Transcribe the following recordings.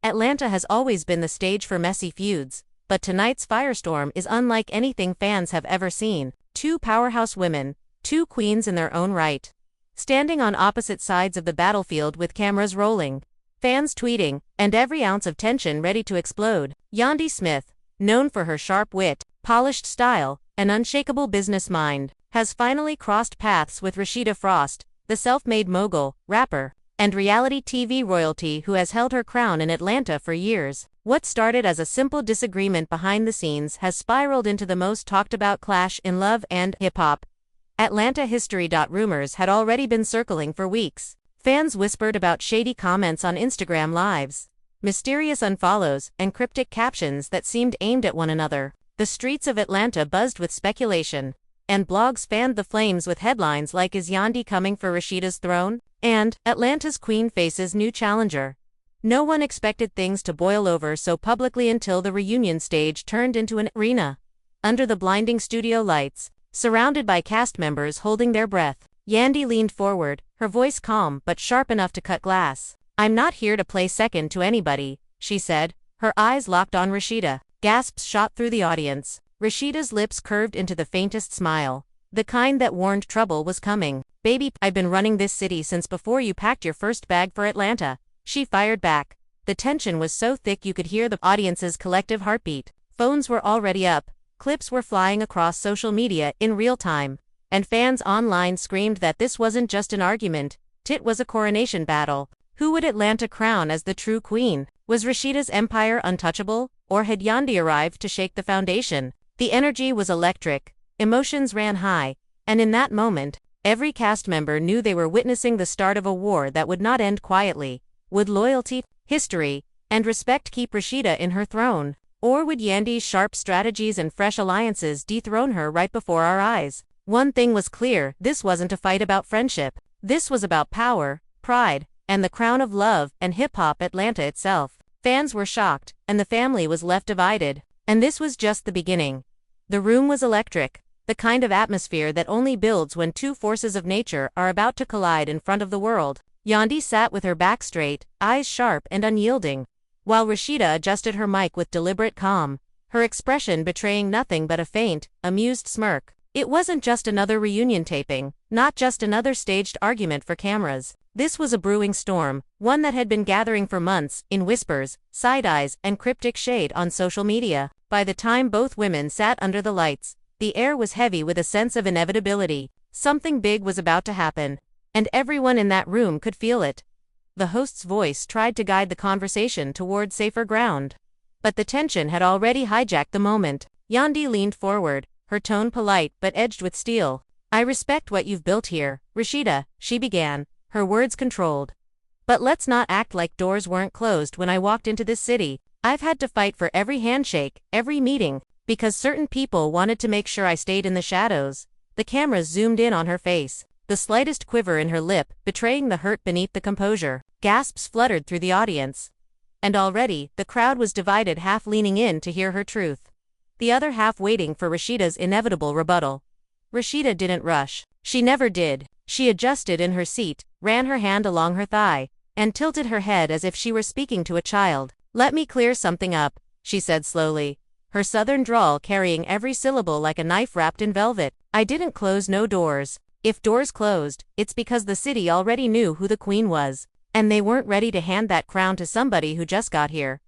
Atlanta has always been the stage for messy feuds, but tonight's firestorm is unlike anything fans have ever seen. Two powerhouse women, two queens in their own right, standing on opposite sides of the battlefield with cameras rolling, fans tweeting, and every ounce of tension ready to explode. Yandy Smith, known for her sharp wit, polished style, and unshakable business mind, has finally crossed paths with Rasheeda Frost, the self-made mogul, rapper, and reality TV royalty who has held her crown in Atlanta for years. What started as a simple disagreement behind the scenes has spiraled into the most talked-about clash in love and hip-hop. Atlanta history. Rumors had already been circling for weeks. Fans whispered about shady comments on Instagram lives, mysterious unfollows, and cryptic captions that seemed aimed at one another. The streets of Atlanta buzzed with speculation, and blogs fanned the flames with headlines like "Is Yandy coming for Rasheeda's throne?" and "Atlanta's Queen faces new challenger." No one expected things to boil over so publicly until the reunion stage turned into an arena. Under the blinding studio lights, surrounded by cast members holding their breath, Yandy leaned forward, her voice calm but sharp enough to cut glass. "I'm not here to play second to anybody," she said, her eyes locked on Rasheeda. Gasps shot through the audience. Rasheeda's lips curved into the faintest smile, the kind that warned trouble was coming. "Baby, I've been running this city since before you packed your first bag for Atlanta," she fired back. The tension was so thick you could hear the audience's collective heartbeat. Phones were already up, clips were flying across social media in real time, and fans online screamed that this wasn't just an argument, it was a coronation battle. Who would Atlanta crown as the true queen? Was Rasheeda's empire untouchable, or had Yandy arrived to shake the foundation? The energy was electric, emotions ran high, and in that moment, every cast member knew they were witnessing the start of a war that would not end quietly. Would loyalty, history, and respect keep Rasheeda in her throne? Or would Yandy's sharp strategies and fresh alliances dethrone her right before our eyes? One thing was clear, this wasn't a fight about friendship. This was about power, pride, and the crown of love and hip-hop Atlanta itself. Fans were shocked, and the family was left divided. And this was just the beginning. The room was electric, the kind of atmosphere that only builds when two forces of nature are about to collide in front of the world. Yandy sat with her back straight, eyes sharp and unyielding, while Rasheeda adjusted her mic with deliberate calm, her expression betraying nothing but a faint, amused smirk. It wasn't just another reunion taping, not just another staged argument for cameras. This was a brewing storm, one that had been gathering for months, in whispers, side-eyes, and cryptic shade on social media. By the time both women sat under the lights, the air was heavy with a sense of inevitability. Something big was about to happen, and everyone in that room could feel it. The host's voice tried to guide the conversation toward safer ground, but the tension had already hijacked the moment. Yandy leaned forward, her tone polite but edged with steel. "I respect what you've built here, Rasheeda," she began, her words controlled. "But let's not act like doors weren't closed when I walked into this city. I've had to fight for every handshake, every meeting, because certain people wanted to make sure I stayed in the shadows." The cameras zoomed in on her face, the slightest quiver in her lip betraying the hurt beneath the composure. Gasps fluttered through the audience, and already, the crowd was divided, half leaning in to hear her truth, the other half waiting for Rasheeda's inevitable rebuttal. Rasheeda didn't rush. She never did. She adjusted in her seat, ran her hand along her thigh, and tilted her head as if she were speaking to a child. "Let me clear something up," she said slowly, her southern drawl carrying every syllable like a knife wrapped in velvet. "I didn't close no doors. If doors closed, it's because the city already knew who the queen was, and they weren't ready to hand that crown to somebody who just got here."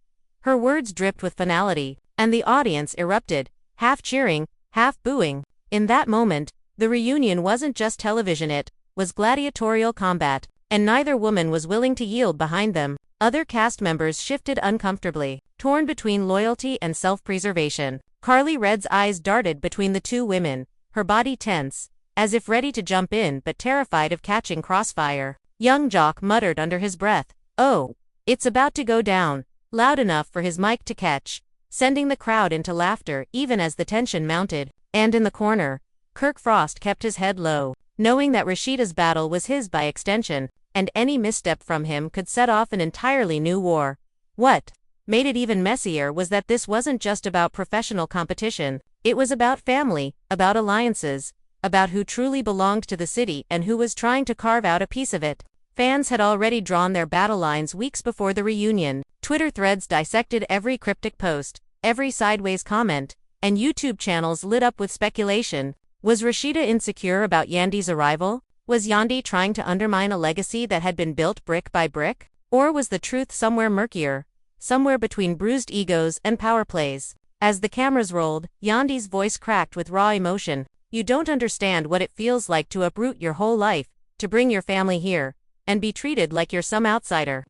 Her words dripped with finality, and the audience erupted, half cheering, half booing. In that moment, the reunion wasn't just television, it was gladiatorial combat, and neither woman was willing to yield behind them. Other cast members shifted uncomfortably, torn between loyalty and self-preservation. Carly Red's eyes darted between the two women, her body tense, as if ready to jump in but terrified of catching crossfire. Young Jock muttered under his breath, "Oh, it's about to go down," loud enough for his mic to catch, sending the crowd into laughter even as the tension mounted. And in the corner, Kirk Frost kept his head low, knowing that Rasheeda's battle was his by extension, and any misstep from him could set off an entirely new war. What made it even messier was that this wasn't just about professional competition, it was about family, about alliances, about who truly belonged to the city and who was trying to carve out a piece of it. Fans had already drawn their battle lines weeks before the reunion, Twitter threads dissected every cryptic post, every sideways comment, and YouTube channels lit up with speculation. Was Rasheeda insecure about Yandy's arrival? Was Yandy trying to undermine a legacy that had been built brick by brick? Or was the truth somewhere murkier, somewhere between bruised egos and power plays? As the cameras rolled, Yandy's voice cracked with raw emotion. You don't understand what it feels like to uproot your whole life, to bring your family here, and be treated like you're some outsider.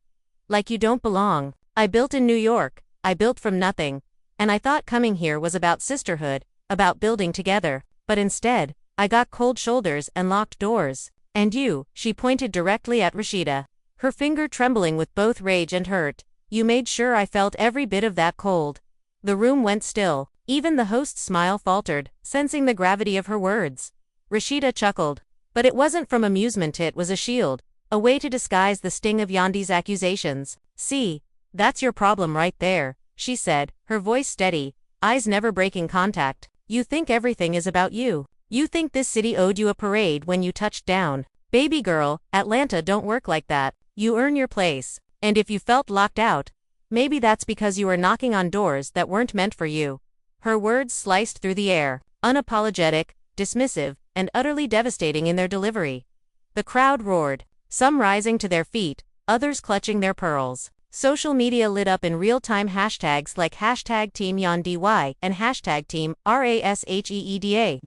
Like you don't belong. I built in New York, I built from nothing, and I thought coming here was about sisterhood, about building together, but instead, I got cold shoulders and locked doors. And you, she pointed directly at Rasheeda, her finger trembling with both rage and hurt. You made sure I felt every bit of that cold. The room went still. Even the host's smile faltered, sensing the gravity of her words. Rasheeda chuckled. But it wasn't from amusement, it was a shield, a way to disguise the sting of Yandy's accusations. See, that's your problem right there, she said, her voice steady, eyes never breaking contact. You think everything is about you. You think this city owed you a parade when you touched down. Baby girl, Atlanta don't work like that. You earn your place. And if you felt locked out, maybe that's because you were knocking on doors that weren't meant for you. Her words sliced through the air, unapologetic, dismissive, and utterly devastating in their delivery. The crowd roared, some rising to their feet, others clutching their pearls. Social media lit up in real-time hashtags like #TeamYandy and #TeamRasheeda.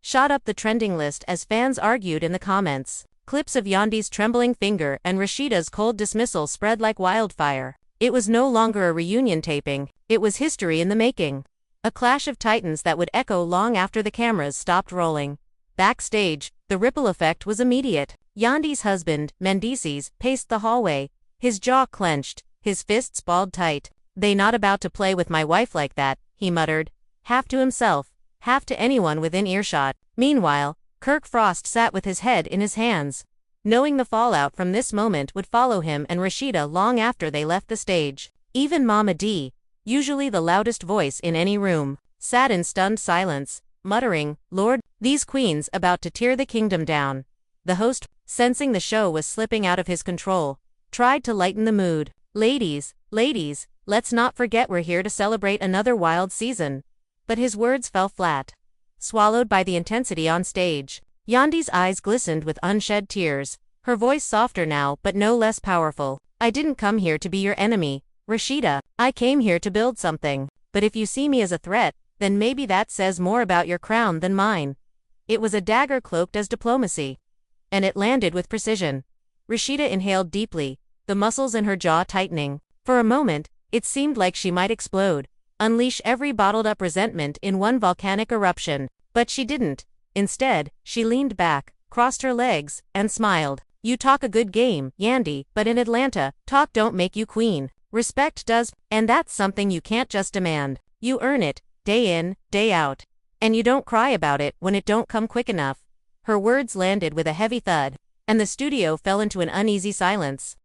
Shot up the trending list as fans argued in the comments. Clips of Yandy's trembling finger and Rasheeda's cold dismissal spread like wildfire. It was no longer a reunion taping, it was history in the making. A clash of titans that would echo long after the cameras stopped rolling. Backstage, the ripple effect was immediate. Yandy's husband, Mendices, paced the hallway, his jaw clenched, his fists balled tight. "They not about to play with my wife like that," he muttered, half to himself, half to anyone within earshot. Meanwhile, Kirk Frost sat with his head in his hands, knowing the fallout from this moment would follow him and Rasheeda long after they left the stage. Even Mama D, usually the loudest voice in any room, sat in stunned silence, muttering, "Lord, these queens about to tear the kingdom down." The host, sensing the show was slipping out of his control, tried to lighten the mood. Ladies, let's not forget we're here to celebrate another wild season." But his words fell flat, swallowed by the intensity on stage. Yandy's eyes glistened with unshed tears, her voice softer now but no less powerful. "I didn't come here to be your enemy, Rasheeda. I came here to build something. But if you see me as a threat, then maybe that says more about your crown than mine." It was a dagger cloaked as diplomacy. And it landed with precision. Rasheeda inhaled deeply, the muscles in her jaw tightening. For a moment, it seemed like she might explode, unleash every bottled-up resentment in one volcanic eruption. But she didn't. Instead, she leaned back, crossed her legs, and smiled. "You talk a good game, Yandy, but in Atlanta, talk don't make you queen. Respect does, and that's something you can't just demand. You earn it, day in, day out. And you don't cry about it when it don't come quick enough." Her words landed with a heavy thud, and the studio fell into an uneasy silence.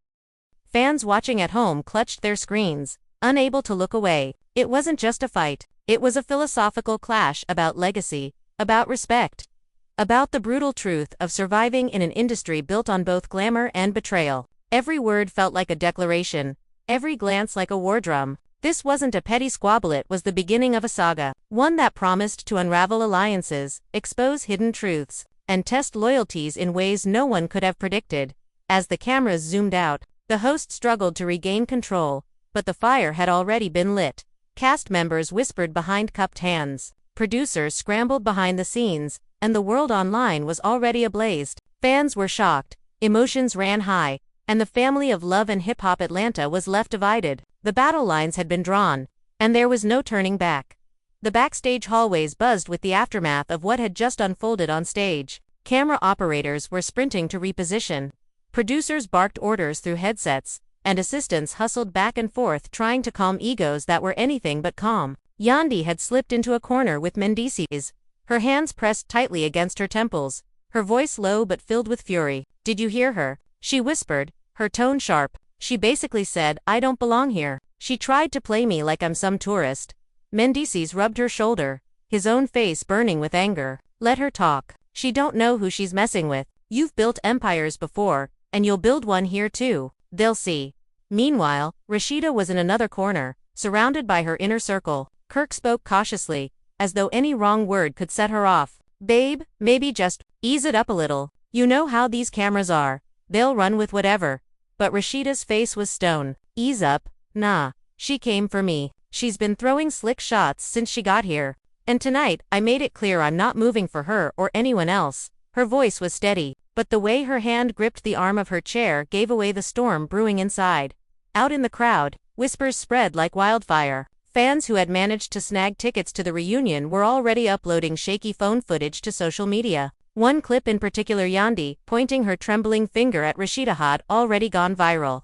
Fans watching at home clutched their screens, unable to look away. It wasn't just a fight. It was a philosophical clash about legacy, about respect, about the brutal truth of surviving in an industry built on both glamour and betrayal. Every word felt like a declaration, every glance like a war drum. This wasn't a petty squabble, it was the beginning of a saga, one that promised to unravel alliances, expose hidden truths, and test loyalties in ways no one could have predicted. As the cameras zoomed out, the host struggled to regain control, but the fire had already been lit. Cast members whispered behind cupped hands, producers scrambled behind the scenes, and the world online was already ablaze. Fans were shocked, emotions ran high, and the family of love and hip-hop Atlanta was left divided. The battle lines had been drawn, and there was no turning back. The backstage hallways buzzed with the aftermath of what had just unfolded on stage. Camera operators were sprinting to reposition. Producers barked orders through headsets, and assistants hustled back and forth trying to calm egos that were anything but calm. Yandy had slipped into a corner with Mendices, her hands pressed tightly against her temples, her voice low but filled with fury. "Did you hear her?" she whispered, her tone sharp. "She basically said, I don't belong here. She tried to play me like I'm some tourist." Mendices rubbed her shoulder, his own face burning with anger. "Let her talk. She don't know who she's messing with. You've built empires before, and you'll build one here too. They'll see." Meanwhile, Rasheeda was in another corner, surrounded by her inner circle. Kirk spoke cautiously, as though any wrong word could set her off. Babe, maybe just ease it up a little. You know how these cameras are. They'll run with whatever. But Rasheeda's face was stone. Ease up? Nah. She came for me. She's been throwing slick shots since she got here. And tonight, I made it clear I'm not moving for her or anyone else. Her voice was steady, but the way her hand gripped the arm of her chair gave away the storm brewing inside. Out in the crowd, whispers spread like wildfire. Fans who had managed to snag tickets to the reunion were already uploading shaky phone footage to social media. One clip in particular, Yandy pointing her trembling finger at Rasheeda, had already gone viral,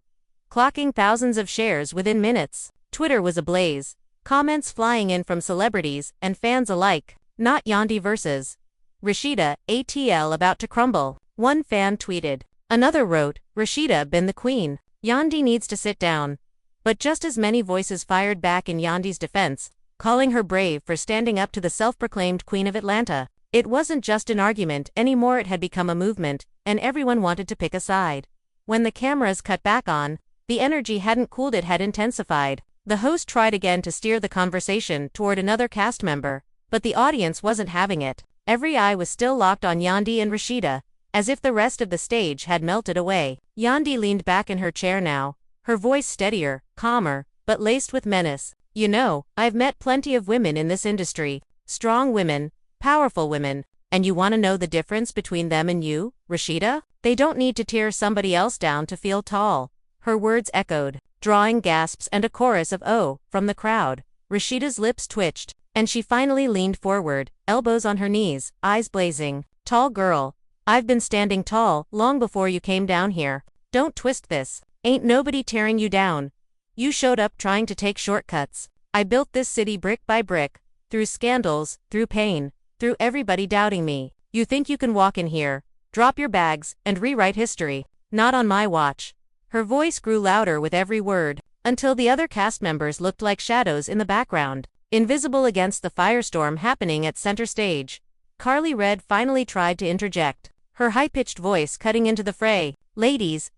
clocking thousands of shares within minutes. Twitter was ablaze, comments flying in from celebrities and fans alike. Not Yandy versus Rasheeda, ATL about to crumble, one fan tweeted. Another wrote, Rasheeda been the queen. Yandy needs to sit down. But just as many voices fired back in Yandy's defense, calling her brave for standing up to the self-proclaimed Queen of Atlanta. It wasn't just an argument anymore, it had become a movement, and everyone wanted to pick a side. When the cameras cut back on, the energy hadn't cooled, it had intensified. The host tried again to steer the conversation toward another cast member, but the audience wasn't having it. Every eye was still locked on Yandy and Rasheeda, as if the rest of the stage had melted away. Yandy leaned back in her chair now, her voice steadier, calmer, but laced with menace. You know, I've met plenty of women in this industry. Strong women, powerful women. And you want to know the difference between them and you, Rasheeda? They don't need to tear somebody else down to feel tall. Her words echoed, drawing gasps and a chorus of "oh" from the crowd. Rasheeda's lips twitched, and she finally leaned forward, elbows on her knees, eyes blazing. Tall girl. I've been standing tall long before you came down here. Don't twist this. Ain't nobody tearing you down. You showed up trying to take shortcuts. I built this city brick by brick, through scandals, through pain, through everybody doubting me. You think you can walk in here, drop your bags, and rewrite history? Not on my watch. Her voice grew louder with every word, until the other cast members looked like shadows in the background, invisible against the firestorm happening at center stage. Carly Red finally tried to interject, her high-pitched voice cutting into the fray. Ladies,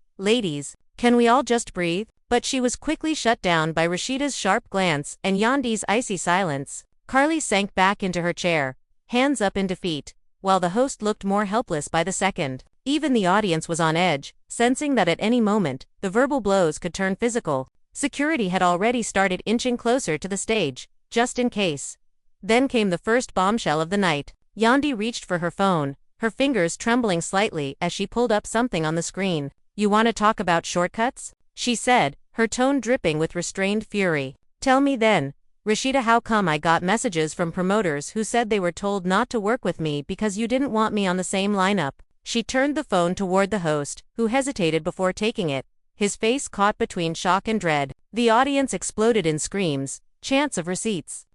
can we all just breathe? But she was quickly shut down by Rasheeda's sharp glance and Yandy's icy silence. Carly sank back into her chair, hands up in defeat, while the host looked more helpless by the second. Even the audience was on edge, sensing that at any moment, the verbal blows could turn physical. Security had already started inching closer to the stage, just in case. Then came the first bombshell of the night. Yandy reached for her phone, her fingers trembling slightly as she pulled up something on the screen. You want to talk about shortcuts? She said, her tone dripping with restrained fury. Tell me then, Rasheeda, how come I got messages from promoters who said they were told not to work with me because you didn't want me on the same lineup? She turned the phone toward the host, who hesitated before taking it, his face caught between shock and dread. The audience exploded in screams, chants of receipts,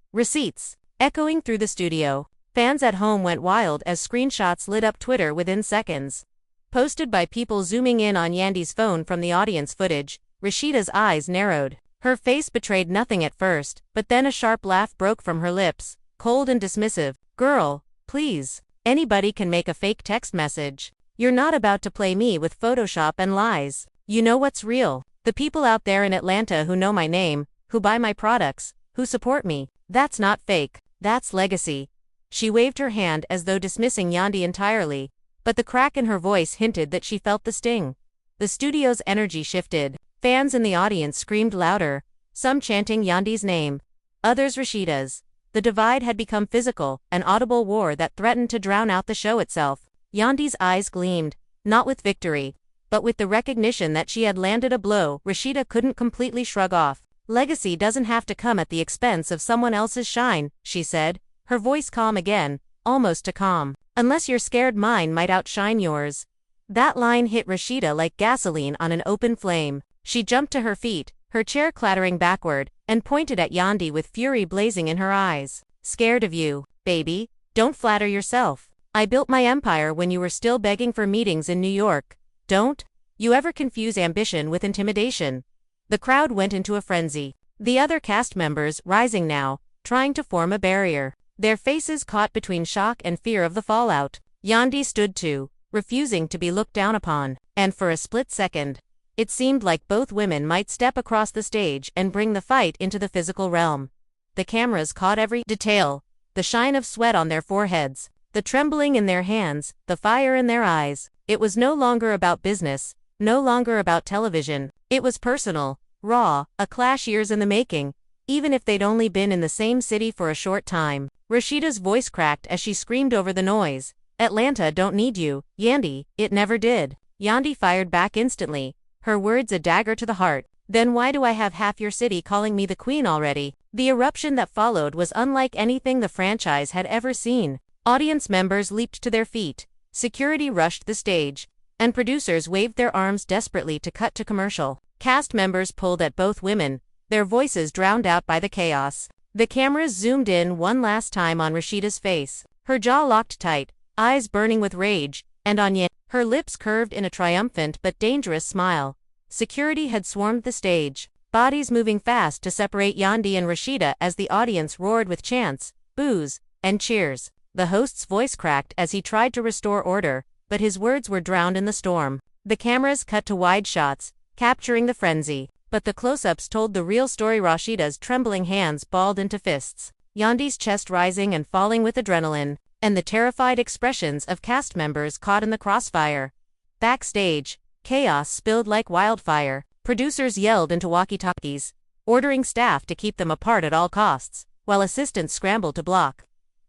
echoing through the studio. Fans at home went wild as screenshots lit up Twitter within seconds, posted by people zooming in on Yandy's phone from the audience footage. Rasheeda's eyes narrowed. Her face betrayed nothing at first, but then a sharp laugh broke from her lips, cold and dismissive. Girl, please. Anybody can make a fake text message. You're not about to play me with Photoshop and lies. You know what's real. The people out there in Atlanta who know my name, who buy my products, who support me. That's not fake. That's legacy. She waved her hand as though dismissing Yandy entirely, but the crack in her voice hinted that she felt the sting. The studio's energy shifted. Fans in the audience screamed louder, some chanting Yandy's name, others Rasheeda's. The divide had become physical, an audible war that threatened to drown out the show itself. Yandy's eyes gleamed, not with victory, but with the recognition that she had landed a blow Rasheeda couldn't completely shrug off. Legacy doesn't have to come at the expense of someone else's shine, she said, her voice calm again, almost too calm. Unless you're scared mine might outshine yours. That line hit Rasheeda like gasoline on an open flame. She jumped to her feet, her chair clattering backward, and pointed at Yandy with fury blazing in her eyes. Scared of you, baby? Don't flatter yourself. I built my empire when you were still begging for meetings in New York. Don't you ever confuse ambition with intimidation. The crowd went into a frenzy. The other cast members, rising now, trying to form a barrier. Their faces caught between shock and fear of the fallout. Yandy stood too, refusing to be looked down upon. And for a split second, It seemed like both women might step across the stage and bring the fight into the physical realm. The cameras caught every detail, the shine of sweat on their foreheads, the trembling in their hands, the fire in their eyes. It was no longer about business, no longer about television. It was personal, raw, a clash years in the making, even if they'd only been in the same city for a short time. Rasheeda's voice cracked as she screamed over the noise. "Atlanta don't need you, Yandy, it never did." Yandy fired back instantly, her words a dagger to the heart. "Then why do I have half your city calling me the queen already?" The eruption that followed was unlike anything the franchise had ever seen. Audience members leaped to their feet, security rushed the stage, and producers waved their arms desperately to cut to commercial. Cast members pulled at both women, their voices drowned out by the chaos. The cameras zoomed in one last time on Rasheeda's face, her jaw locked tight, eyes burning with rage, and on Yandy, her lips curved in a triumphant but dangerous smile. Security had swarmed the stage, bodies moving fast to separate Yandy and Rasheeda as the audience roared with chants, boos, and cheers. The host's voice cracked as he tried to restore order, but his words were drowned in the storm. The cameras cut to wide shots, capturing the frenzy, but the close-ups told the real story. Rasheeda's trembling hands balled into fists, Yandy's chest rising and falling with adrenaline, and the terrified expressions of cast members caught in the crossfire. Backstage, chaos spilled like wildfire. Producers yelled into walkie-talkies, ordering staff to keep them apart at all costs, while assistants scrambled to block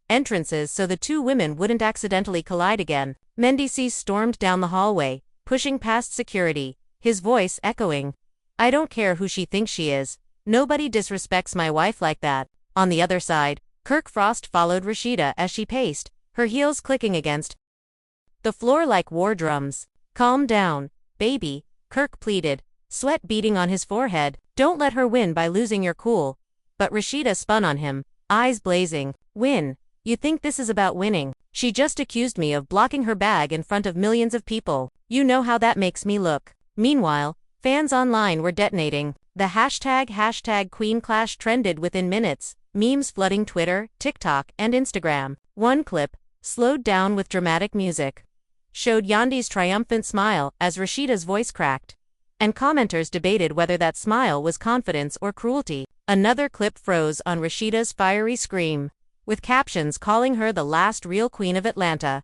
entrances so the two women wouldn't accidentally collide again. Mendices stormed down the hallway, pushing past security, his voice echoing, "I don't care who she thinks she is. Nobody disrespects my wife like that." On the other side, Kirk Frost followed Rasheeda as she paced, her heels clicking against the floor like war drums. "Calm down, baby," Kirk pleaded, sweat beading on his forehead. "Don't let her win by losing your cool." But Rasheeda spun on him, eyes blazing. "Win? You think this is about winning? She just accused me of blocking her bag in front of millions of people. You know how that makes me look." Meanwhile, fans online were detonating. The hashtag Queen Clash trended within minutes, memes flooding Twitter, TikTok, and Instagram. One clip, slowed down with dramatic music, showed Yandy's triumphant smile as Rasheeda's voice cracked, and commenters debated whether that smile was confidence or cruelty. Another clip froze on Rasheeda's fiery scream, with captions calling her the last real queen of Atlanta.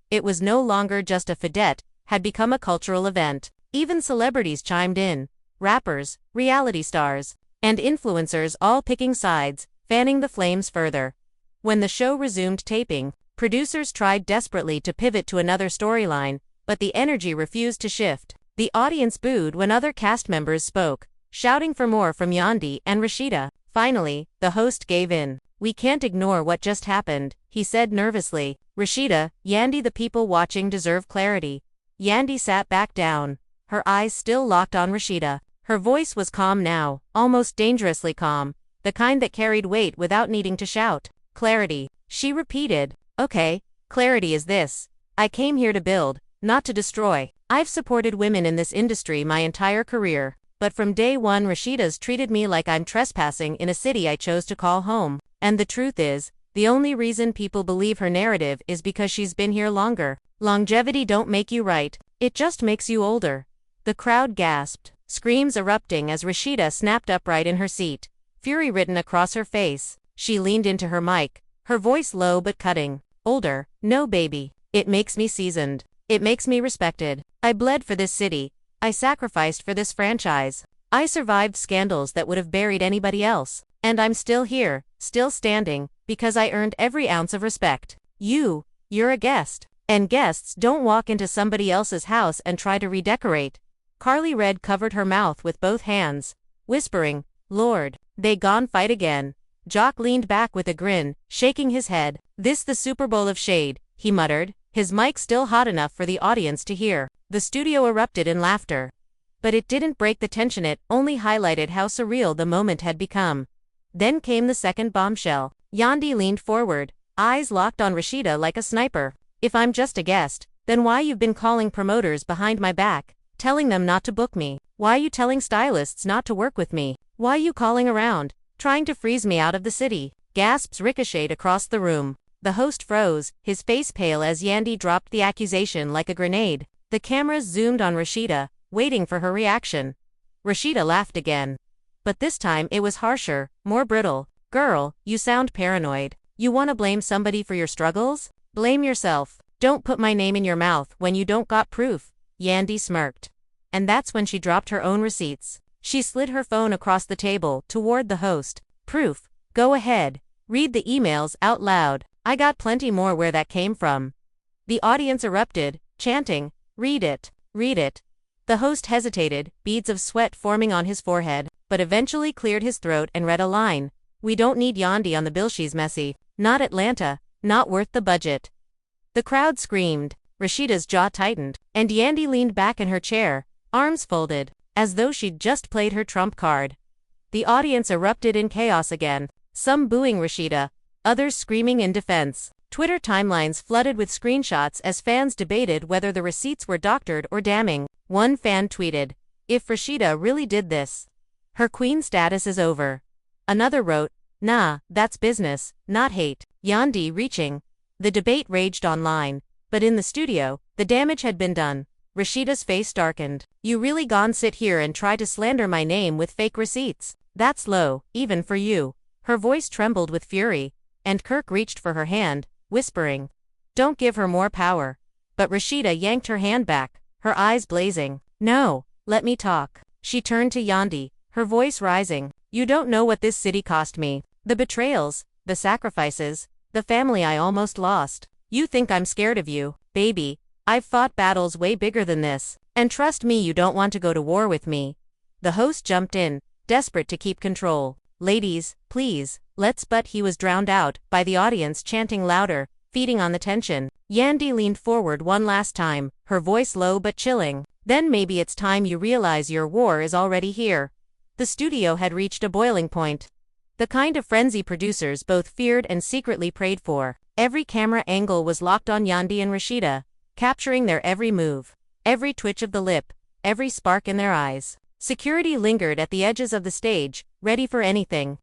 It was no longer just a fedette, had become a cultural event. Even celebrities chimed in, rappers, reality stars, and influencers all picking sides, fanning the flames further. When the show resumed taping, producers tried desperately to pivot to another storyline, but the energy refused to shift. The audience booed when other cast members spoke, shouting for more from Yandy and Rasheeda. Finally, the host gave in. "We can't ignore what just happened," he said nervously. "Rasheeda, Yandy, the people watching deserve clarity." Yandy sat back down, her eyes still locked on Rasheeda. Her voice was calm now, almost dangerously calm, the kind that carried weight without needing to shout. "Clarity," she repeated. "Okay, clarity is this. I came here to build, not to destroy. I've supported women in this industry my entire career, but from day one Rasheeda's treated me like I'm trespassing in a city I chose to call home. And the truth is, the only reason people believe her narrative is because she's been here longer. Longevity don't make you right, it just makes you older." The crowd gasped, screams erupting as Rasheeda snapped upright in her seat, fury written across her face. She leaned into her mic, her voice low but cutting. "Older? No, baby. It makes me seasoned. It makes me respected. I bled for this city. I sacrificed for this franchise. I survived scandals that would have buried anybody else. And I'm still here, still standing, because I earned every ounce of respect. You're a guest. And guests don't walk into somebody else's house and try to redecorate." Carly Red covered her mouth with both hands, whispering, "Lord, they gon' fight again." Jock leaned back with a grin, shaking his head. "This the Super Bowl of shade," he muttered, his mic still hot enough for the audience to hear. The studio erupted in laughter. But it didn't break the tension, it only highlighted how surreal the moment had become. Then came the second bombshell. Yandy leaned forward, eyes locked on Rasheeda like a sniper. "If I'm just a guest, then why you've been calling promoters behind my back, telling them not to book me? Why you telling stylists not to work with me? Why you calling around, trying to freeze me out of the city?" Gasps ricocheted across the room. The host froze, his face pale as Yandy dropped the accusation like a grenade. The cameras zoomed on Rasheeda, waiting for her reaction. Rasheeda laughed again. But this time it was harsher, more brittle. Girl, you sound paranoid. You wanna blame somebody for your struggles? Blame yourself. Don't put my name in your mouth when you don't got proof. Yandy smirked. And that's when she dropped her own receipts. She slid her phone across the table toward the host. Proof. Go ahead. Read the emails out loud. I got plenty more where that came from. The audience erupted, chanting, read it, read it. The host hesitated, beads of sweat forming on his forehead, but eventually cleared his throat and read a line. We don't need Yandy on the bill, she's messy. Not Atlanta, not worth the budget. The crowd screamed, Rasheeda's jaw tightened, and Yandy leaned back in her chair, arms folded, as though she'd just played her trump card. The audience erupted in chaos again, some booing Rasheeda, others screaming in defense. Twitter timelines flooded with screenshots as fans debated whether the receipts were doctored or damning. One fan tweeted, if Rasheeda really did this, her queen status is over. Another wrote, nah, that's business, not hate. Yandy reaching. The debate raged online, but in the studio, the damage had been done. Rasheeda's face darkened. You really gon' sit here and try to slander my name with fake receipts? That's low, even for you. Her voice trembled with fury, and Kirk reached for her hand, whispering, don't give her more power. But Rasheeda yanked her hand back, her eyes blazing. No, let me talk. She turned to Yandy, her voice rising. You don't know what this city cost me. The betrayals, the sacrifices, the family I almost lost. You think I'm scared of you, baby. I've fought battles way bigger than this. And trust me, you don't want to go to war with me. The host jumped in, desperate to keep control. Ladies, please, let's, but he was drowned out by the audience chanting louder, feeding on the tension. Yandy leaned forward one last time, her voice low but chilling. Then maybe it's time you realize your war is already here. The studio had reached a boiling point. The kind of frenzy producers both feared and secretly prayed for. Every camera angle was locked on Yandy and Rasheeda, capturing their every move, every twitch of the lip, every spark in their eyes. Security lingered at the edges of the stage, ready for anything.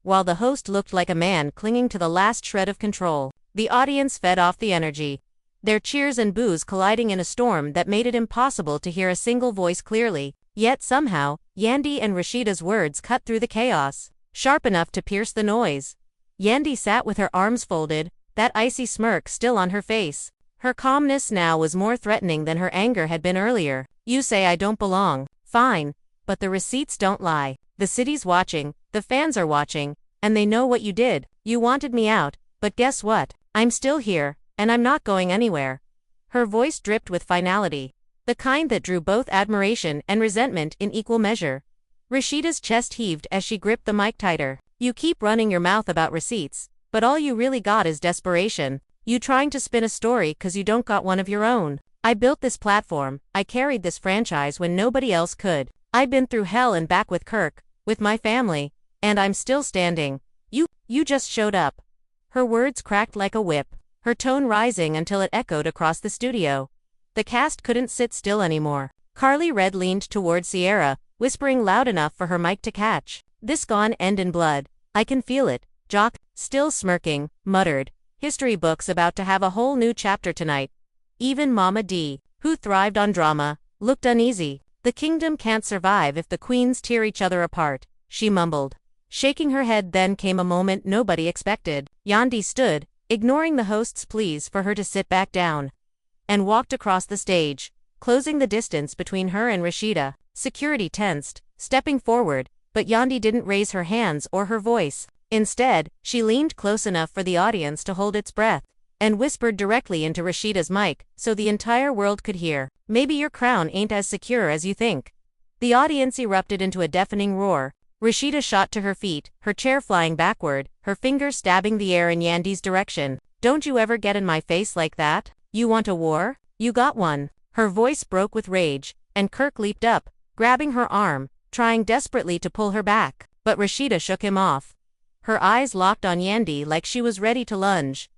While the host looked like a man clinging to the last shred of control, the audience fed off the energy. Their cheers and boos colliding in a storm that made it impossible to hear a single voice clearly. Yet somehow, Yandy and Rasheeda's words cut through the chaos, sharp enough to pierce the noise. Yandy sat with her arms folded, that icy smirk still on her face. Her calmness now was more threatening than her anger had been earlier. You say I don't belong. Fine. But the receipts don't lie. The city's watching, the fans are watching, and they know what you did. You wanted me out, but guess what? I'm still here, and I'm not going anywhere. Her voice dripped with finality, the kind that drew both admiration and resentment in equal measure. Rasheeda's chest heaved as she gripped the mic tighter. You keep running your mouth about receipts, but all you really got is desperation. You trying to spin a story 'cause you don't got one of your own. I built this platform, I carried this franchise when nobody else could. I've been through hell and back with Kirk, with my family, and I'm still standing. You just showed up. Her words cracked like a whip, her tone rising until it echoed across the studio. The cast couldn't sit still anymore. Carly Red leaned toward Sierra, whispering loud enough for her mic to catch. This gone end in blood. I can feel it. Jock, still smirking, muttered. History books about to have a whole new chapter tonight. Even Mama D, who thrived on drama, looked uneasy. The kingdom can't survive if the queens tear each other apart, she mumbled. Shaking her head. Then came a moment nobody expected. Yandy stood, ignoring the host's pleas for her to sit back down, and walked across the stage, closing the distance between her and Rasheeda. Security tensed, stepping forward, but Yandy didn't raise her hands or her voice. Instead, she leaned close enough for the audience to hold its breath, and whispered directly into Rasheeda's mic so the entire world could hear. Maybe your crown ain't as secure as you think. The audience erupted into a deafening roar. Rasheeda shot to her feet, her chair flying backward, her fingers stabbing the air in Yandy's direction. Don't you ever get in my face like that? You want a war? You got one. Her voice broke with rage, and Kirk leaped up, grabbing her arm, trying desperately to pull her back. But Rasheeda shook him off. Her eyes locked on Yandy like she was ready to lunge.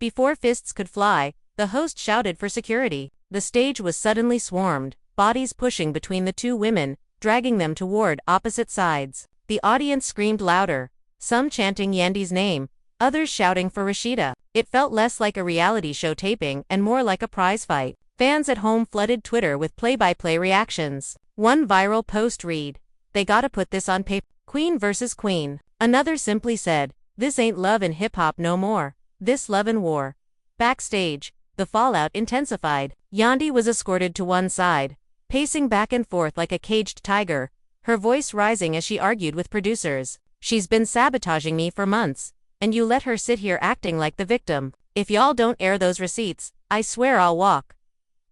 Before fists could fly, the host shouted for security. The stage was suddenly swarmed, bodies pushing between the two women, dragging them toward opposite sides. The audience screamed louder, some chanting Yandy's name, others shouting for Rasheeda. It felt less like a reality show taping and more like a prize fight. Fans at home flooded Twitter with play-by-play reactions. One viral post read, "They gotta put this on paper. Queen versus Queen." Another simply said, "This ain't love and hip-hop no more. This love and war." Backstage, the fallout intensified. Yandy was escorted to one side, pacing back and forth like a caged tiger, her voice rising as she argued with producers. "She's been sabotaging me for months, and you let her sit here acting like the victim. If y'all don't air those receipts, I swear I'll walk."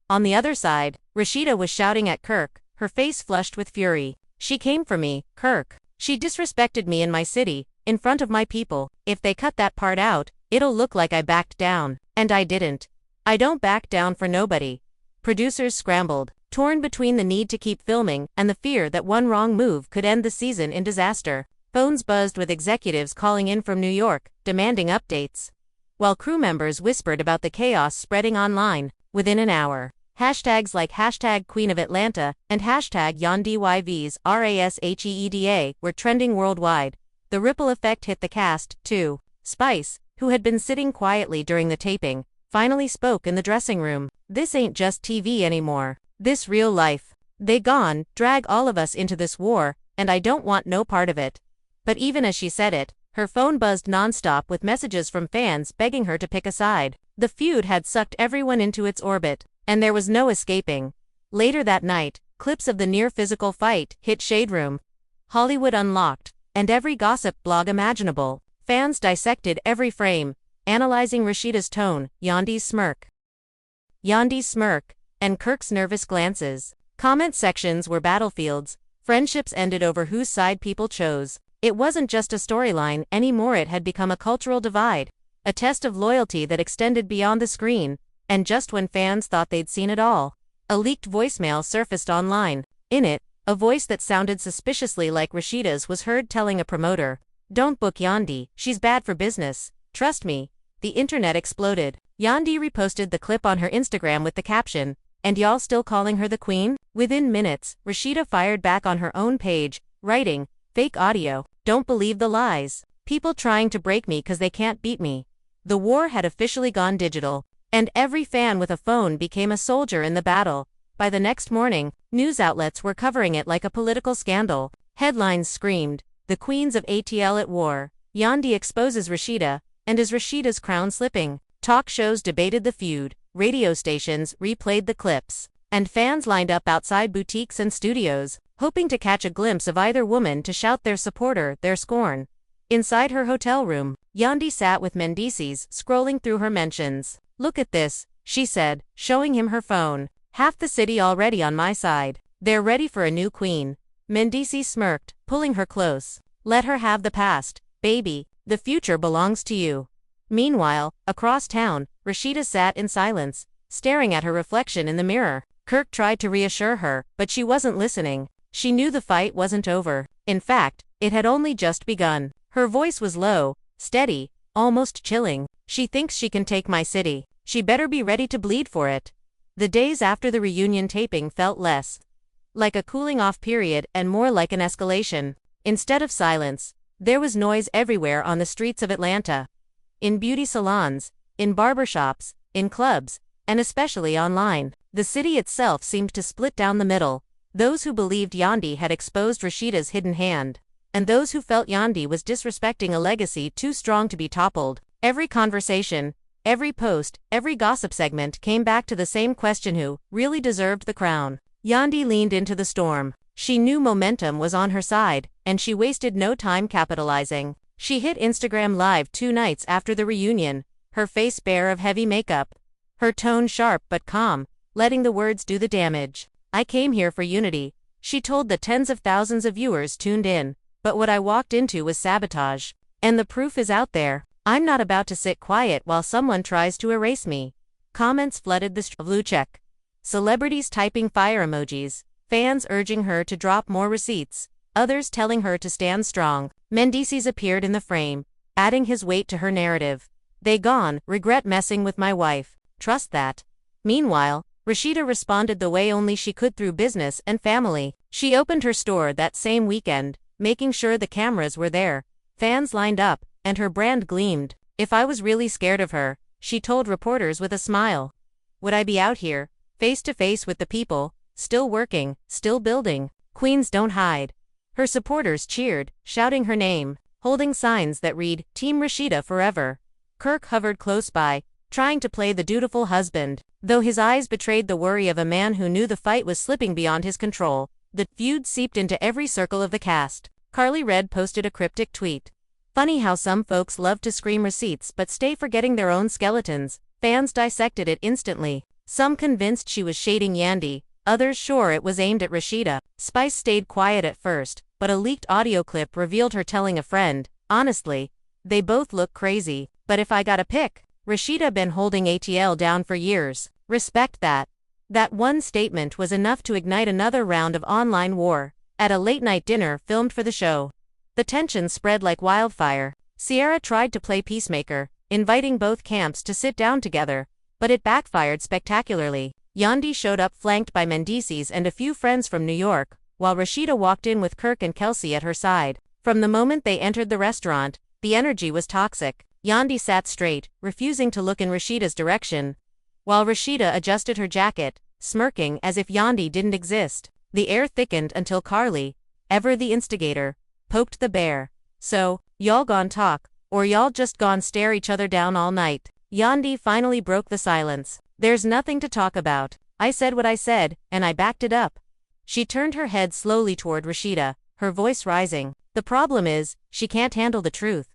On the other side, Rasheeda was shouting at Kirk, her face flushed with fury. "She came for me, Kirk. She disrespected me in my city, in front of my people. If they cut that part out, it'll look like I backed down. And I didn't. I don't back down for nobody." Producers scrambled, torn between the need to keep filming and the fear that one wrong move could end the season in disaster. Phones buzzed with executives calling in from New York, demanding updates, while crew members whispered about the chaos spreading online. Within an hour, hashtags like #QueenOfAtlanta and #YondyVs RASHEEDA were trending worldwide. The ripple effect hit the cast, too. Spice, who had been sitting quietly during the taping, finally spoke in the dressing room. "This ain't just TV anymore. This real life. They gone, drag all of us into this war, and I don't want no part of it." But even as she said it, her phone buzzed nonstop with messages from fans begging her to pick a side. The feud had sucked everyone into its orbit, and there was no escaping. Later that night, clips of the near-physical fight hit Shade Room, Hollywood Unlocked, and every gossip blog imaginable. Fans dissected every frame, analyzing Rasheeda's tone, Yandy's smirk, and Kirk's nervous glances. Comment sections were battlefields. Friendships ended over whose side people chose. It wasn't just a storyline anymore, it had become a cultural divide, a test of loyalty that extended beyond the screen. And just when fans thought they'd seen it all, a leaked voicemail surfaced online. In it, a voice that sounded suspiciously like Rasheeda's was heard telling a promoter, "Don't book Yandy, she's bad for business. Trust me." The internet exploded. Yandy reposted the clip on her Instagram with the caption, "And y'all still calling her the queen?" Within minutes, Rasheeda fired back on her own page, writing, "Fake audio. Don't believe the lies. People trying to break me cause they can't beat me." The war had officially gone digital, and every fan with a phone became a soldier in the battle. By the next morning, news outlets were covering it like a political scandal. Headlines screamed, "The Queens of ATL at war. Yandy exposes Rasheeda, and is Rasheeda's crown slipping?" Talk shows debated the feud, radio stations replayed the clips, and fans lined up outside boutiques and studios, hoping to catch a glimpse of either woman to shout their support, their scorn. Inside her hotel room, Yandy sat with Mendices, scrolling through her mentions. "Look at this," she said, showing him her phone. "Half the city already on my side. They're ready for a new queen." Mendices smirked, pulling her close. "Let her have the past, baby. The future belongs to you." Meanwhile, across town, Rasheeda sat in silence, staring at her reflection in the mirror. Kirk tried to reassure her, but she wasn't listening. She knew the fight wasn't over. In fact, it had only just begun. Her voice was low, steady, almost chilling. "She thinks she can take my city. She better be ready to bleed for it." The days after the reunion taping felt less like a cooling-off period and more like an escalation. Instead of silence, there was noise everywhere on the streets of Atlanta. In beauty salons, in barbershops, in clubs, and especially online. The city itself seemed to split down the middle. Those who believed Yandy had exposed Rasheeda's hidden hand, and those who felt Yandy was disrespecting a legacy too strong to be toppled. Every conversation, every post, every gossip segment came back to the same question: who really deserved the crown? Yandy leaned into the storm. She knew momentum was on her side, and she wasted no time capitalizing. She hit Instagram Live 2 nights after the reunion, her face bare of heavy makeup, her tone sharp but calm, letting the words do the damage. "I came here for unity," she told the tens of thousands of viewers tuned in. "But what I walked into was sabotage. And the proof is out there. I'm not about to sit quiet while someone tries to erase me." Comments flooded the blue check. Celebrities typing fire emojis, fans urging her to drop more receipts, others telling her to stand strong. Mendices appeared in the frame, adding his weight to her narrative. "They gone, regret messing with my wife. Trust that." Meanwhile, Rasheeda responded the way only she could, through business and family. She opened her store that same weekend, making sure the cameras were there. Fans lined up, and her brand gleamed. "If I was really scared of her," she told reporters with a smile, "would I be out here face to face with the people, still working, still building. Queens don't hide. Her supporters cheered, shouting her name, holding signs that read, Team Rasheeda Forever. Kirk hovered close by, trying to play the dutiful husband, though his eyes betrayed the worry of a man who knew the fight was slipping beyond his control. The feud seeped into every circle of the cast. Carly Red posted a cryptic tweet. Funny how some folks love to scream receipts but stay forgetting their own skeletons. Fans dissected it instantly. Some convinced she was shading Yandy, others sure it was aimed at Rasheeda. Spice stayed quiet at first, but a leaked audio clip revealed her telling a friend, honestly, they both look crazy, but if I gotta pick, Rasheeda been holding ATL down for years. Respect that. That one statement was enough to ignite another round of online war. At a late-night dinner filmed for the show, the tension spread like wildfire. Sierra tried to play peacemaker, inviting both camps to sit down together, but it backfired spectacularly. Yandy showed up flanked by Mendices and a few friends from New York, while Rasheeda walked in with Kirk and Kelsey at her side. From the moment they entered the restaurant, the energy was toxic. Yandy sat straight, refusing to look in Rasheeda's direction, while Rasheeda adjusted her jacket, smirking as if Yandy didn't exist. The air thickened until Carly, ever the instigator, poked the bear. So, y'all gon' talk, or y'all just gon' stare each other down all night? Yandy finally broke the silence. There's nothing to talk about. I said what I said, and I backed it up. She turned her head slowly toward Rasheeda, her voice rising. The problem is, she can't handle the truth.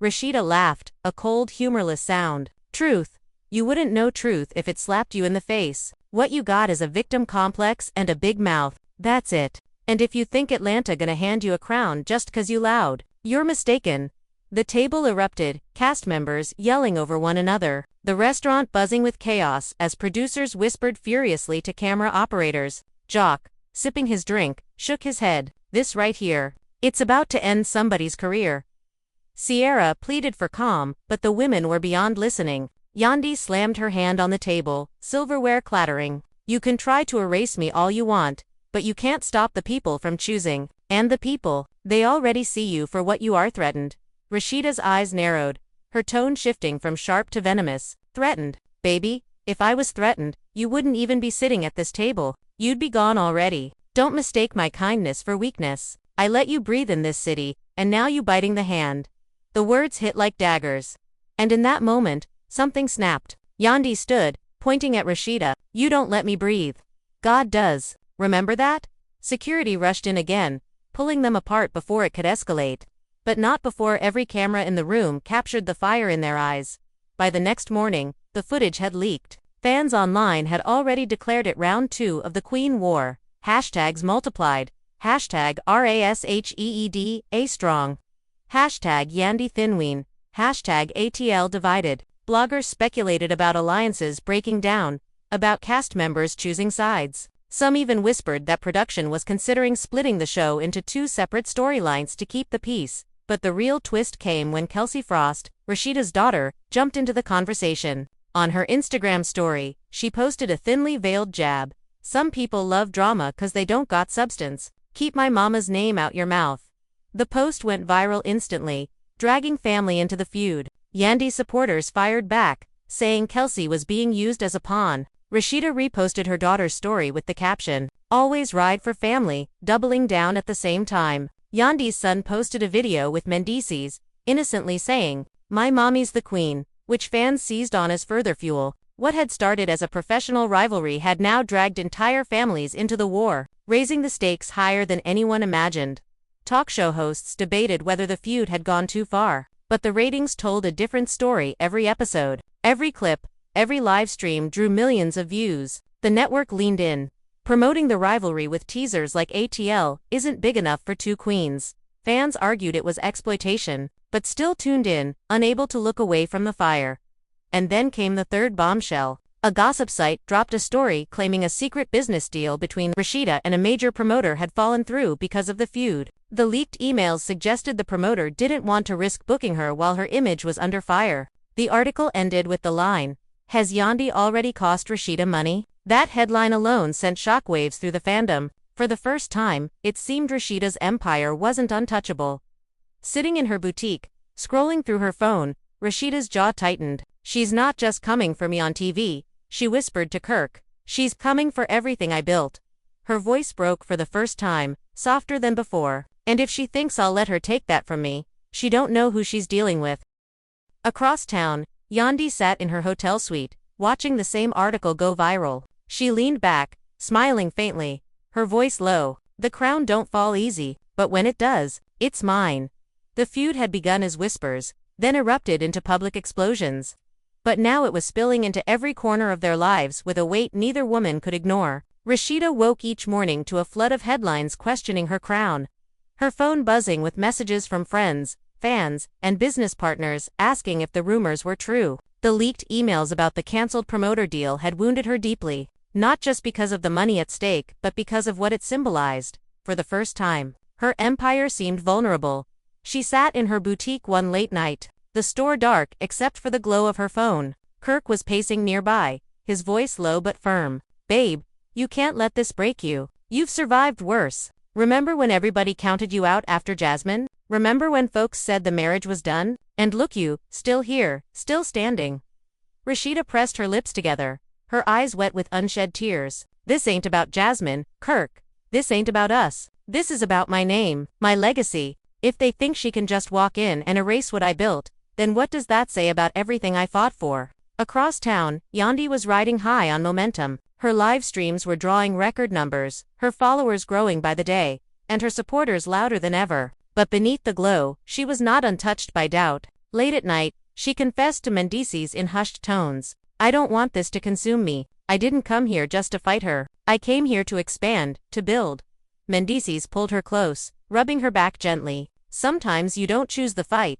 Rasheeda laughed, a cold, humorless sound. Truth? You wouldn't know truth if it slapped you in the face. What you got is a victim complex and a big mouth. That's it. And if you think Atlanta gonna hand you a crown just 'cause you loud, you're mistaken. The table erupted, cast members yelling over one another, the restaurant buzzing with chaos as producers whispered furiously to camera operators. Jock, sipping his drink, shook his head. This right here. It's about to end somebody's career. Sierra pleaded for calm, but the women were beyond listening. Yandy slammed her hand on the table, silverware clattering. You can try to erase me all you want, but you can't stop the people from choosing. And the people, they already see you for what you are. Threatened. Rasheeda's eyes narrowed, her tone shifting from sharp to venomous. Threatened? Baby, if I was threatened, you wouldn't even be sitting at this table. You'd be gone already. Don't mistake my kindness for weakness. I let you breathe in this city, and now you biting the hand. The words hit like daggers. And in that moment, something snapped. Yandy stood, pointing at Rasheeda. You don't let me breathe. God does. Remember that? Security rushed in again, pulling them apart before it could escalate. But not before every camera in the room captured the fire in their eyes. By the next morning, the footage had leaked. Fans online had already declared it round 2 of the Queen War. Hashtags multiplied. Hashtag RASHEED, strong. Hashtag Yandy Thinween. Hashtag ATL divided. Bloggers speculated about alliances breaking down, about cast members choosing sides. Some even whispered that production was considering splitting the show into 2 separate storylines to keep the peace. But the real twist came when Kelsey Frost, Rasheeda's daughter, jumped into the conversation. On her Instagram story, she posted a thinly veiled jab. Some people love drama 'cause they don't got substance. Keep my mama's name out your mouth. The post went viral instantly, dragging family into the feud. Yandy supporters fired back, saying Kelsey was being used as a pawn. Rasheeda reposted her daughter's story with the caption, "Always ride for family," doubling down at the same time. Yandy's son posted a video with Mendices, innocently saying, "My mommy's the queen," which fans seized on as further fuel. What had started as a professional rivalry had now dragged entire families into the war, raising the stakes higher than anyone imagined. Talk show hosts debated whether the feud had gone too far, but the ratings told a different story every episode. Every clip, every live stream drew millions of views. The network leaned in, promoting the rivalry with teasers like ATL isn't big enough for 2 queens. Fans argued it was exploitation, but still tuned in, unable to look away from the fire. And then came the third bombshell. A gossip site dropped a story claiming a secret business deal between Rasheeda and a major promoter had fallen through because of the feud. The leaked emails suggested the promoter didn't want to risk booking her while her image was under fire. The article ended with the line, "Has Yandy already cost Rasheeda money?" That headline alone sent shockwaves through the fandom. For the first time, it seemed Rasheeda's empire wasn't untouchable. Sitting in her boutique, scrolling through her phone, Rasheeda's jaw tightened. "She's not just coming for me on TV," she whispered to Kirk. She's coming for everything I built. Her voice broke for the first time, softer than before. And if she thinks I'll let her take that from me, she don't know who she's dealing with. Across town, Yandy sat in her hotel suite, watching the same article go viral. She leaned back, smiling faintly, her voice low. The crown don't fall easy, but when it does, it's mine. The feud had begun as whispers, then erupted into public explosions. But now it was spilling into every corner of their lives with a weight neither woman could ignore. Rasheeda woke each morning to a flood of headlines questioning her crown. Her phone buzzing with messages from friends, fans, and business partners asking if the rumors were true. The leaked emails about the cancelled promoter deal had wounded her deeply, not just because of the money at stake, but because of what it symbolized. For the first time, her empire seemed vulnerable. She sat in her boutique one late night, the store dark except for the glow of her phone. Kirk was pacing nearby, his voice low but firm. "Babe, you can't let this break you. You've survived worse. Remember when everybody counted you out after Jasmine? Remember when folks said the marriage was done? And look you, still here, still standing." Rasheeda pressed her lips together, her eyes wet with unshed tears. "This ain't about Jasmine, Kirk. This ain't about us. This is about my name, my legacy. If they think she can just walk in and erase what I built, then what does that say about everything I fought for?" Across town, Yandy was riding high on momentum. Her live streams were drawing record numbers, her followers growing by the day, and her supporters louder than ever. But beneath the glow, she was not untouched by doubt. Late at night, she confessed to Mendices in hushed tones. "I don't want this to consume me. I didn't come here just to fight her. I came here to expand, to build." Mendices pulled her close, rubbing her back gently. "Sometimes you don't choose the fight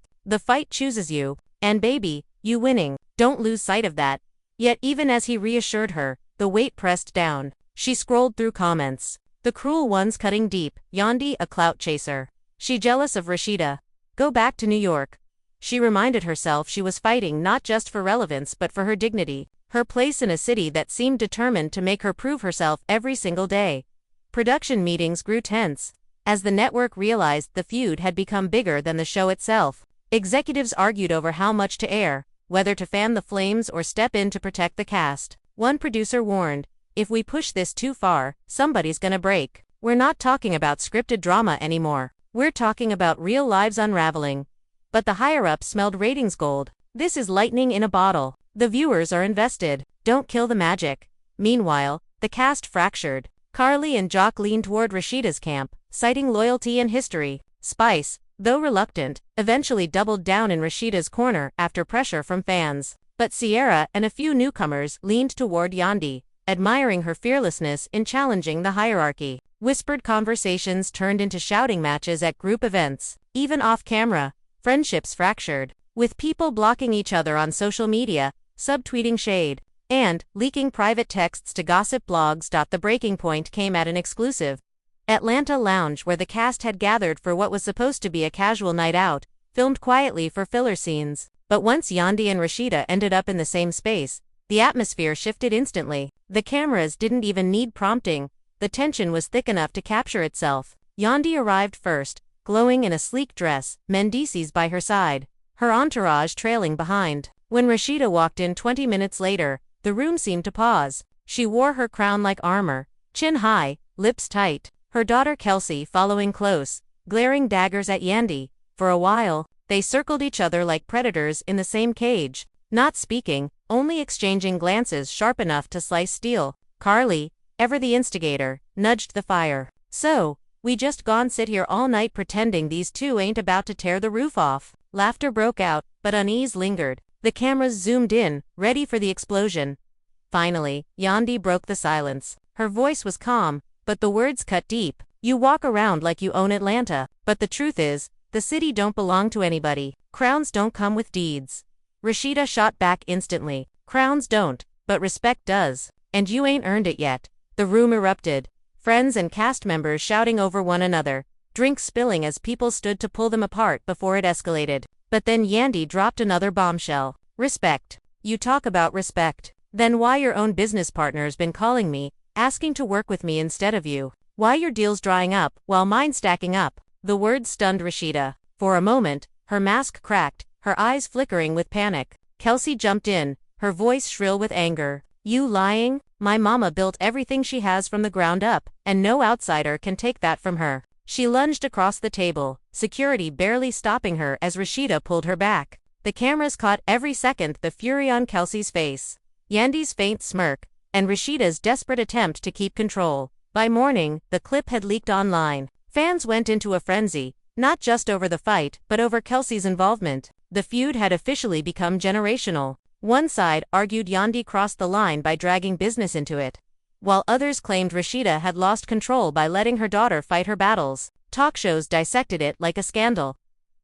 chooses you. And baby, you winning. Don't lose sight of that." Yet even as he reassured her, the weight pressed down. She scrolled through comments. The cruel ones cutting deep. Yandy a clout chaser. She jealous of Rasheeda. Go back to New York. She reminded herself she was fighting not just for relevance but for her dignity, her place in a city that seemed determined to make her prove herself every single day. Production meetings grew tense. As the network realized the feud had become bigger than the show itself, executives argued over how much to air, whether to fan the flames or step in to protect the cast. One producer warned, "If we push this too far, somebody's gonna break. We're not talking about scripted drama anymore. We're talking about real lives unraveling." But the higher-ups smelled ratings gold. This is lightning in a bottle. The viewers are invested. Don't kill the magic. Meanwhile, the cast fractured. Carly and Jock leaned toward Rasheeda's camp, citing loyalty and history. Spice, though reluctant, eventually doubled down in Rasheeda's corner after pressure from fans. But Sierra and a few newcomers leaned toward Yandy, admiring her fearlessness in challenging the hierarchy. Whispered conversations turned into shouting matches at group events. Even off-camera, friendships fractured, with people blocking each other on social media, subtweeting shade, and leaking private texts to gossip blogs. The breaking point came at an exclusive Atlanta lounge where the cast had gathered for what was supposed to be a casual night out, filmed quietly for filler scenes. But once Yandy and Rasheeda ended up in the same space, the atmosphere shifted instantly. The cameras didn't even need prompting. The tension was thick enough to capture itself. Yandy arrived first, glowing in a sleek dress, Mendices by her side, her entourage trailing behind. When Rasheeda walked in 20 minutes later, the room seemed to pause. She wore her crown like armor, chin high, lips tight, her daughter Kelsey following close, glaring daggers at Yandy. For a while, they circled each other like predators in the same cage, not speaking, only exchanging glances sharp enough to slice steel. Carly, ever the instigator, nudged the fire. "So, we just gone sit here all night pretending these two ain't about to tear the roof off." Laughter broke out, but unease lingered. The cameras zoomed in, ready for the explosion. Finally, Yandy broke the silence. Her voice was calm, but the words cut deep. "You walk around like you own Atlanta, but the truth is, the city don't belong to anybody. Crowns don't come with deeds." Rasheeda shot back instantly. "Crowns don't, but respect does. And you ain't earned it yet." The room erupted. Friends and cast members shouting over one another, drinks spilling as people stood to pull them apart before it escalated. But then Yandy dropped another bombshell. "Respect. You talk about respect. Then why your own business partner's been calling me, asking to work with me instead of you? Why your deal's drying up, while mine's stacking up?" The words stunned Rasheeda. For a moment, her mask cracked, her eyes flickering with panic. Kelsey jumped in, her voice shrill with anger. "You lying? My mama built everything she has from the ground up, and no outsider can take that from her. She lunged across the table, security barely stopping her as Rasheeda pulled her back. The cameras caught every second the fury on Kelsey's face, Yandy's faint smirk, and Rasheeda's desperate attempt to keep control. By morning, the clip had leaked online. Fans went into a frenzy, not just over the fight, but over Kelsey's involvement. The feud had officially become generational. One side argued Yandy crossed the line by dragging business into it, while others claimed Rasheeda had lost control by letting her daughter fight her battles. Talk shows dissected it like a scandal,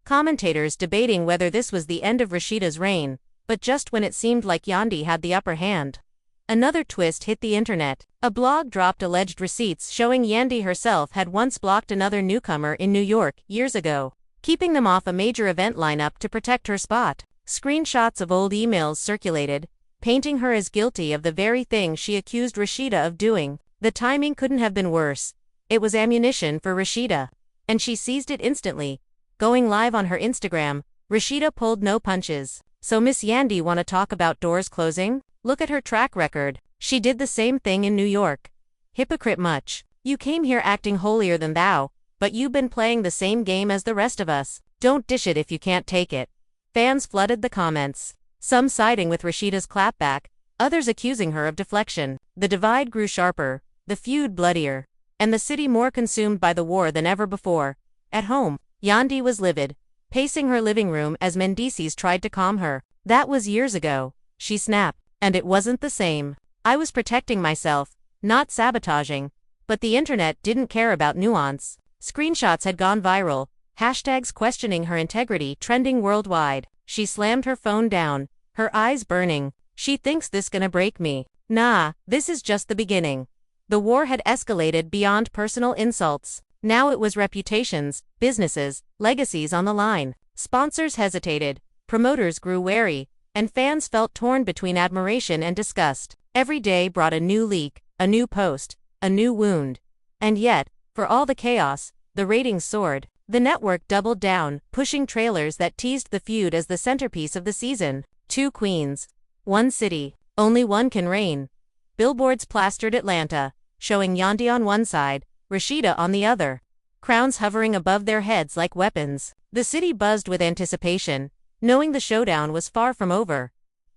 commentators debating whether this was the end of Rasheeda's reign, but just when it seemed like Yandy had the upper hand. Another twist hit the internet. A blog dropped alleged receipts showing Yandy herself had once blocked another newcomer in New York years ago, keeping them off a major event lineup to protect her spot. Screenshots of old emails circulated, painting her as guilty of the very thing she accused Rasheeda of doing. The timing couldn't have been worse. It was ammunition for Rasheeda, and she seized it instantly. Going live on her Instagram, Rasheeda pulled no punches. So Miss Yandy wanna talk about doors closing? Look at her track record. She did the same thing in New York. Hypocrite much. You came here acting holier than thou, but you've been playing the same game as the rest of us. Don't dish it if you can't take it. Fans flooded the comments, some siding with Rasheeda's clapback, others accusing her of deflection. The divide grew sharper, the feud bloodier, and the city more consumed by the war than ever before. At home, Yandy was livid, pacing her living room as Mendices tried to calm her. That was years ago, she snapped, and it wasn't the same. I was protecting myself, not sabotaging, but the internet didn't care about nuance. Screenshots had gone viral, hashtags questioning her integrity trending worldwide. She slammed her phone down, her eyes burning. She thinks this gonna break me. Nah, this is just the beginning. The war had escalated beyond personal insults. Now it was reputations, businesses, legacies on the line. Sponsors hesitated, promoters grew wary, and fans felt torn between admiration and disgust. Every day brought a new leak, a new post, a new wound. And yet, for all the chaos, the ratings soared. The network doubled down, pushing trailers that teased the feud as the centerpiece of the season. Two queens, one city, only one can reign. Billboards plastered Atlanta, showing Yandy on one side, Rasheeda on the other, crowns hovering above their heads like weapons. The city buzzed with anticipation, knowing the showdown was far from over.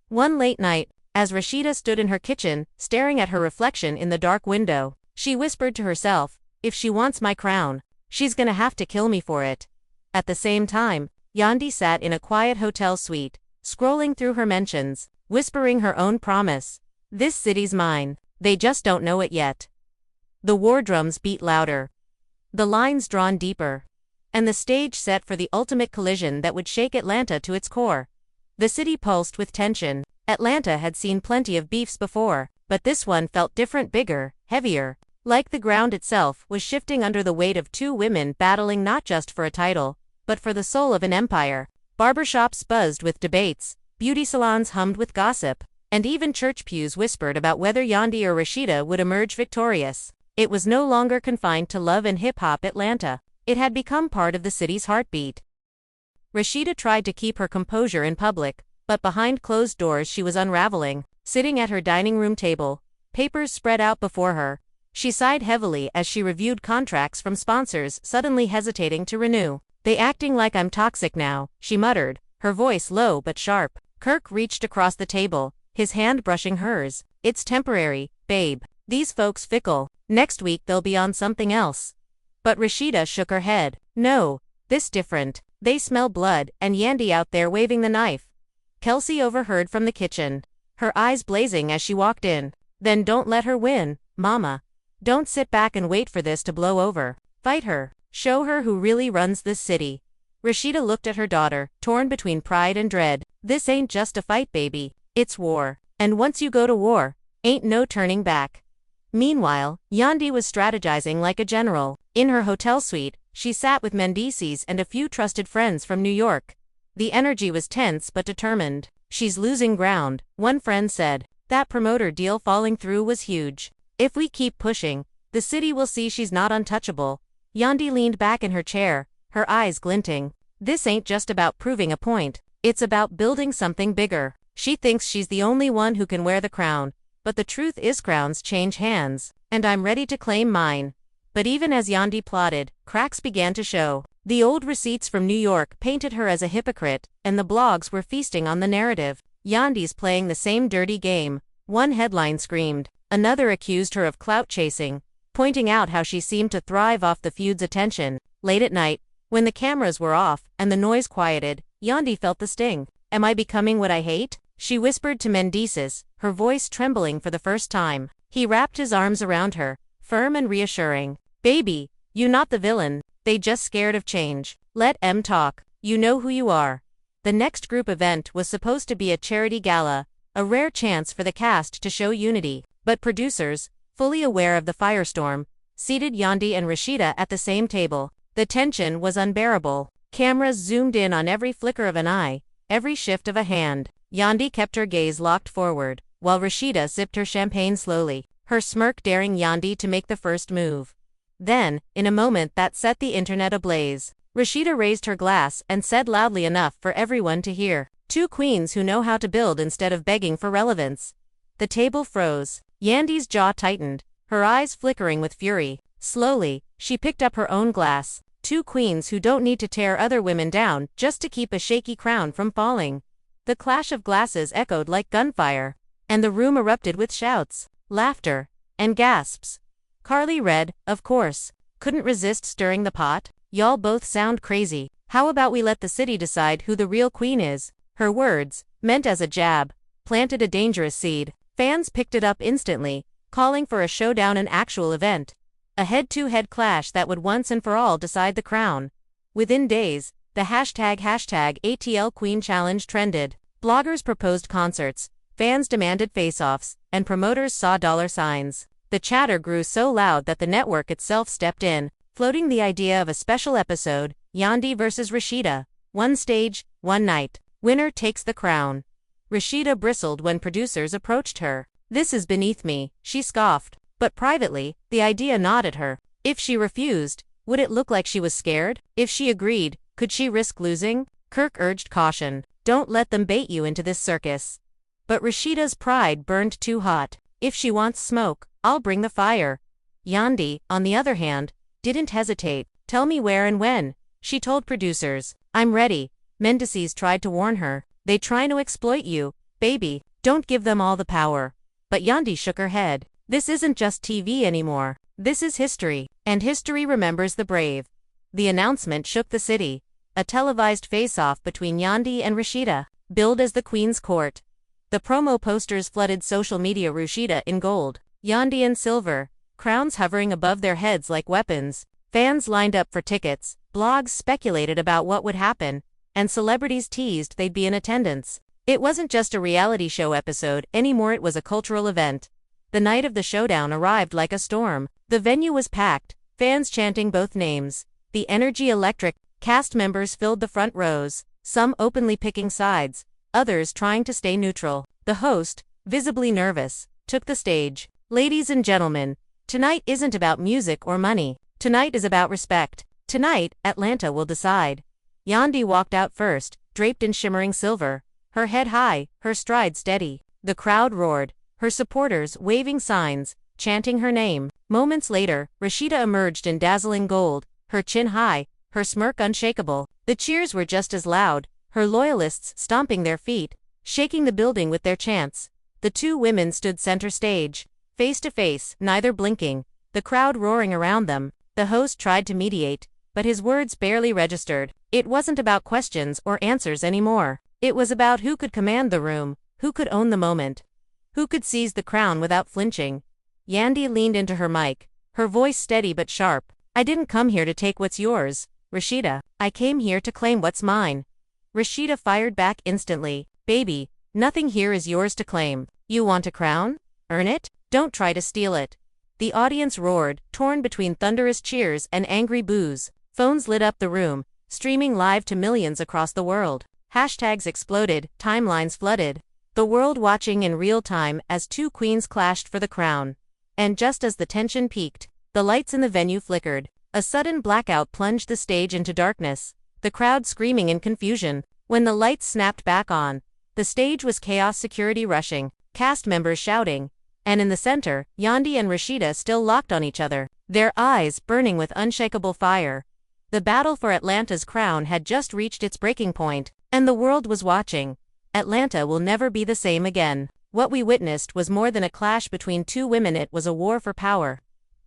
One late night, as Rasheeda stood in her kitchen, staring at her reflection in the dark window, she whispered to herself, "If she wants my crown, she's gonna have to kill me for it." At the same time, Yandy sat in a quiet hotel suite, scrolling through her mentions, whispering her own promise. This city's mine, they just don't know it yet. The war drums beat louder, the lines drawn deeper, and the stage set for the ultimate collision that would shake Atlanta to its core. The city pulsed with tension. Atlanta had seen plenty of beefs before, but this one felt different, bigger, heavier. Like the ground itself was shifting under the weight of two women battling not just for a title, but for the soul of an empire. Barbershops buzzed with debates, beauty salons hummed with gossip, and even church pews whispered about whether Yandy or Rasheeda would emerge victorious. It was no longer confined to love and hip-hop Atlanta. It had become part of the city's heartbeat. Rasheeda tried to keep her composure in public, but behind closed doors she was unraveling. Sitting at her dining room table, papers spread out before her, she sighed heavily as she reviewed contracts from sponsors suddenly hesitating to renew. "They acting like I'm toxic now," she muttered, her voice low but sharp. Kirk reached across the table, his hand brushing hers. "It's temporary, babe. These folks fickle. Next week they'll be on something else." But Rasheeda shook her head. "No, this different. They smell blood, and Yandy out there waving the knife." Kelsey overheard from the kitchen, her eyes blazing as she walked in. "Then don't let her win, Mama. Don't sit back and wait for this to blow over. Fight her. Show her who really runs this city." Rasheeda looked at her daughter, torn between pride and dread. "This ain't just a fight, baby. It's war. And once you go to war, ain't no turning back." Meanwhile, Yandy was strategizing like a general. In her hotel suite, she sat with Mendices and a few trusted friends from New York. The energy was tense but determined. "She's losing ground," one friend said. "That promoter deal falling through was huge. If we keep pushing, the city will see she's not untouchable." Yandy leaned back in her chair, her eyes glinting. "This ain't just about proving a point. It's about building something bigger. She thinks she's the only one who can wear the crown, but the truth is crowns change hands, and I'm ready to claim mine. But even as Yandy plotted, cracks began to show. The old receipts from New York painted her as a hypocrite, and the blogs were feasting on the narrative. Yandy's playing the same dirty game. One headline screamed. Another accused her of clout chasing, pointing out how she seemed to thrive off the feud's attention. Late at night, when the cameras were off and the noise quieted, Yandy felt the sting. Am I becoming what I hate? She whispered to Mendices, her voice trembling for the first time. He wrapped his arms around her, firm and reassuring. Baby, you not the villain, they just scared of change. Let 'em talk, you know who you are. The next group event was supposed to be a charity gala, a rare chance for the cast to show unity, but producers, fully aware of the firestorm, seated Yandy and Rasheeda at the same table. The tension was unbearable. Cameras zoomed in on every flicker of an eye, every shift of a hand. Yandy kept her gaze locked forward, while Rasheeda sipped her champagne slowly, her smirk daring Yandy to make the first move. Then, in a moment that set the internet ablaze, Rasheeda raised her glass and said loudly enough for everyone to hear, "Two queens who know how to build instead of begging for relevance." The table froze. Yandy's jaw tightened, her eyes flickering with fury. Slowly, she picked up her own glass. Two queens who don't need to tear other women down just to keep a shaky crown from falling. The clash of glasses echoed like gunfire, and the room erupted with shouts, laughter, and gasps. Carly read, of course, couldn't resist stirring the pot. Y'all both sound crazy. How about we let the city decide who the real queen is? Her words, meant as a jab, planted a dangerous seed. Fans picked it up instantly, calling for a showdown, an actual event. A head-to-head clash that would once and for all decide the crown. Within days, the hashtag #ATL Queen Challenge trended. Bloggers proposed concerts, fans demanded face-offs, and promoters saw dollar signs. The chatter grew so loud that the network itself stepped in, floating the idea of a special episode, Yandy vs. Rasheeda. One stage, one night. Winner takes the crown. Rasheeda bristled when producers approached her. "This is beneath me," she scoffed. But privately, the idea gnawed at her. If she refused, would it look like she was scared? If she agreed, could she risk losing? Kirk urged caution. Don't let them bait you into this circus. But Rasheeda's pride burned too hot. If she wants smoke, I'll bring the fire. Yandy, on the other hand, didn't hesitate. Tell me where and when. She told producers. I'm ready. Mendices tried to warn her. They trying to exploit you, baby. Don't give them all the power. But Yandy shook her head. This isn't just TV anymore. This is history. And history remembers the brave. The announcement shook the city. A televised face-off between Yandy and Rasheeda, billed as the Queen's Court. The promo posters flooded social media. Rasheeda in gold, Yandy in silver, crowns hovering above their heads like weapons. Fans lined up for tickets, blogs speculated about what would happen, and celebrities teased they'd be in attendance. It wasn't just a reality show episode anymore, it was a cultural event. The night of the showdown arrived like a storm. The venue was packed, fans chanting both names. The energy electric. Cast members filled the front rows, some openly picking sides, others trying to stay neutral. The host, visibly nervous, took the stage. Ladies and gentlemen, tonight isn't about music or money. Tonight is about respect. Tonight, Atlanta will decide. Yandy walked out first, draped in shimmering silver, her head high, her stride steady. The crowd roared, her supporters waving signs, chanting her name. Moments later, Rasheeda emerged in dazzling gold, her chin high, her smirk unshakable. The cheers were just as loud, her loyalists stomping their feet, shaking the building with their chants. The two women stood center stage, face to face, neither blinking, the crowd roaring around them. The host tried to mediate, but his words barely registered. It wasn't about questions or answers anymore. It was about who could command the room, who could own the moment, who could seize the crown without flinching. Yandy leaned into her mic, her voice steady but sharp. I didn't come here to take what's yours, Rasheeda. I came here to claim what's mine. Rasheeda fired back instantly. Baby, nothing here is yours to claim. You want a crown? Earn it? Don't try to steal it. The audience roared, torn between thunderous cheers and angry boos. Phones lit up the room, streaming live to millions across the world. Hashtags exploded, timelines flooded. The world watching in real time as two queens clashed for the crown. And just as the tension peaked, the lights in the venue flickered. A sudden blackout plunged the stage into darkness, the crowd screaming in confusion. When the lights snapped back on, the stage was chaos, security rushing, cast members shouting, And in the center, Yandy and Rasheeda still locked on each other, their eyes burning with unshakable fire. The battle for Atlanta's crown had just reached its breaking point, and the world was watching. Atlanta will never be the same again. What we witnessed was more than a clash between two women, it was a war for power,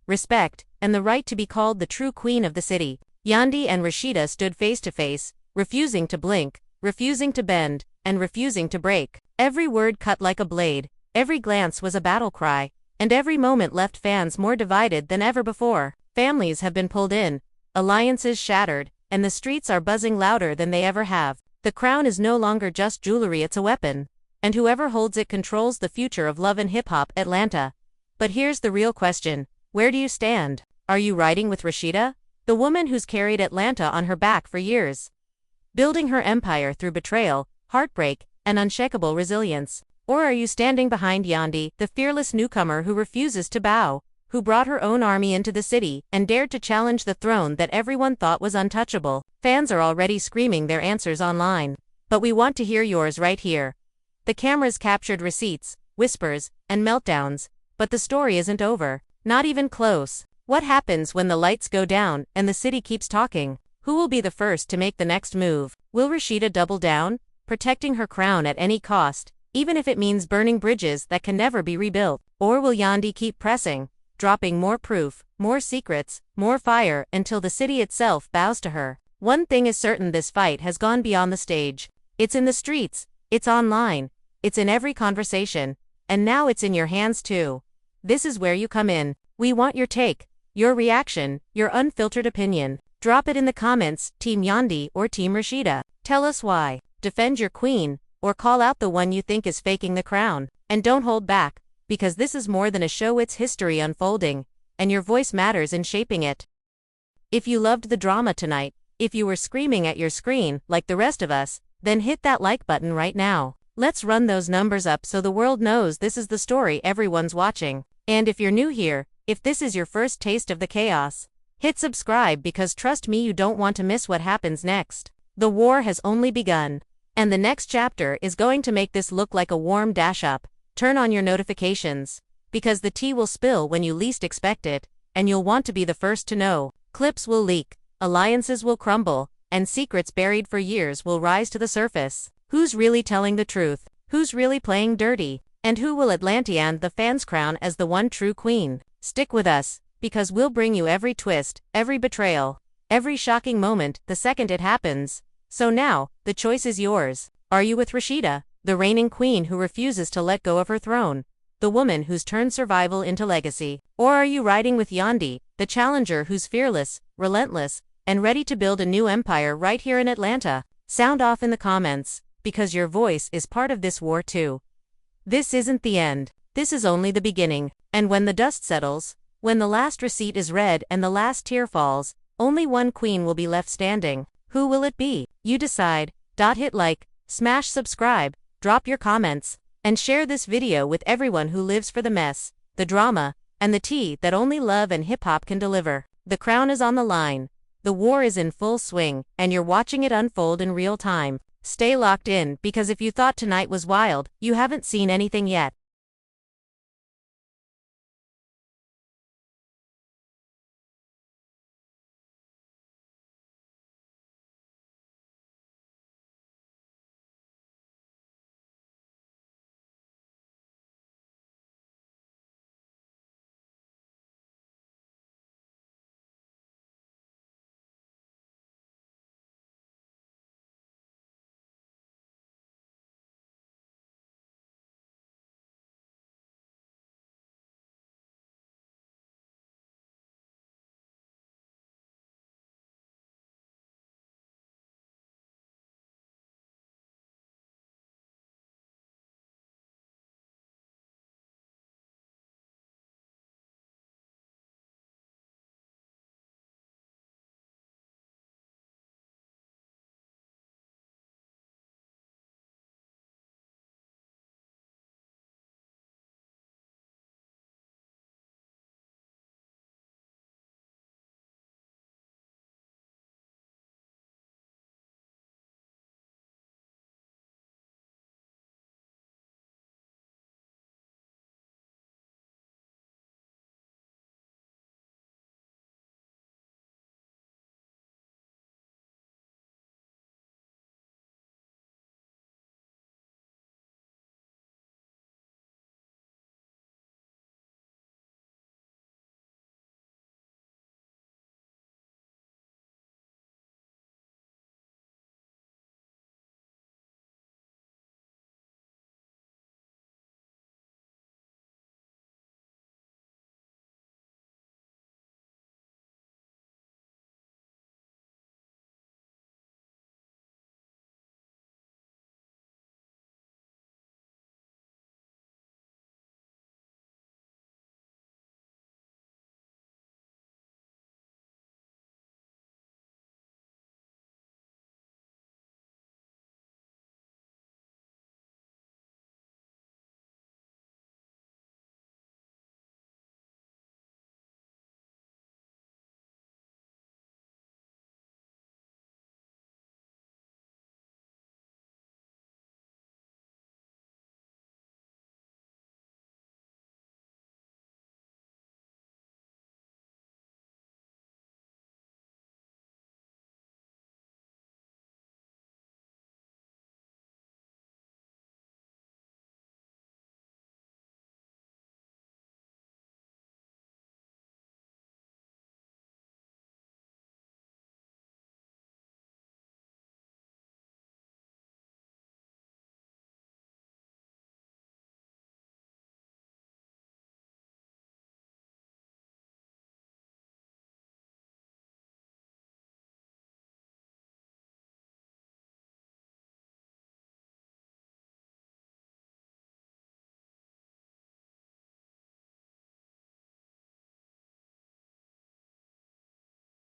respect, and the right to be called the true queen of the city. Yandy and Rasheeda stood face to face, refusing to blink, refusing to bend, and refusing to break. Every word cut like a blade, every glance was a battle cry, and every moment left fans more divided than ever before. Families have been pulled in, alliances shattered, and the streets are buzzing louder than they ever have. The crown is no longer just jewelry, it's a weapon, and whoever holds it controls the future of love and hip-hop Atlanta. But here's the real question, where do you stand? Are you riding with Rasheeda, the woman who's carried Atlanta on her back for years, building her empire through betrayal, heartbreak, and unshakable resilience? Or are you standing behind Yandy, the fearless newcomer who refuses to bow, who brought her own army into the city and dared to challenge the throne that everyone thought was untouchable? Fans are already screaming their answers online, but we want to hear yours right here. The cameras captured receipts, whispers, and meltdowns, but the story isn't over, not even close. What happens when the lights go down and the city keeps talking? Who will be the first to make the next move? Will Rasheeda double down, protecting her crown at any cost, even if it means burning bridges that can never be rebuilt? Or will Yandy keep pressing, dropping more proof, more secrets, more fire, until the city itself bows to her? One thing is certain, this fight has gone beyond the stage. It's in the streets, it's online, it's in every conversation, and now it's in your hands too. This is where you come in. We want your take, your reaction, your unfiltered opinion. Drop it in the comments, Team Yandy or Team Rasheeda. Tell us why. Defend your queen, or call out the one you think is faking the crown. And don't hold back, because this is more than a show, it's history unfolding, and your voice matters in shaping it. If you loved the drama tonight, if you were screaming at your screen like the rest of us, then hit that like button right now. Let's run those numbers up so the world knows this is the story everyone's watching. And if you're new here, if this is your first taste of the chaos, hit subscribe, because trust me, you don't want to miss what happens next. The war has only begun, and the next chapter is going to make this look like a warm dash up. Turn on your notifications, because the tea will spill when you least expect it, and you'll want to be the first to know. Clips will leak, alliances will crumble, and secrets buried for years will rise to the surface. Who's really telling the truth? Who's really playing dirty? And who will Atlanta and the fans crown as the one true queen? Stick with us, because we'll bring you every twist, every betrayal, every shocking moment the second it happens. So now, the choice is yours. Are you with Rasheeda, the reigning queen who refuses to let go of her throne, the woman who's turned survival into legacy? Or are you riding with Yandy, the challenger who's fearless, relentless, and ready to build a new empire right here in Atlanta? Sound off in the comments, because your voice is part of this war too. This isn't the end. This is only the beginning. And when the dust settles, when the last receipt is read and the last tear falls, only one queen will be left standing. Who will it be? You decide. Hit like, smash subscribe, drop your comments, and share this video with everyone who lives for the mess, the drama, and the tea that only love and hip-hop can deliver. The crown is on the line. The war is in full swing, and you're watching it unfold in real time. Stay locked in, because if you thought tonight was wild, you haven't seen anything yet.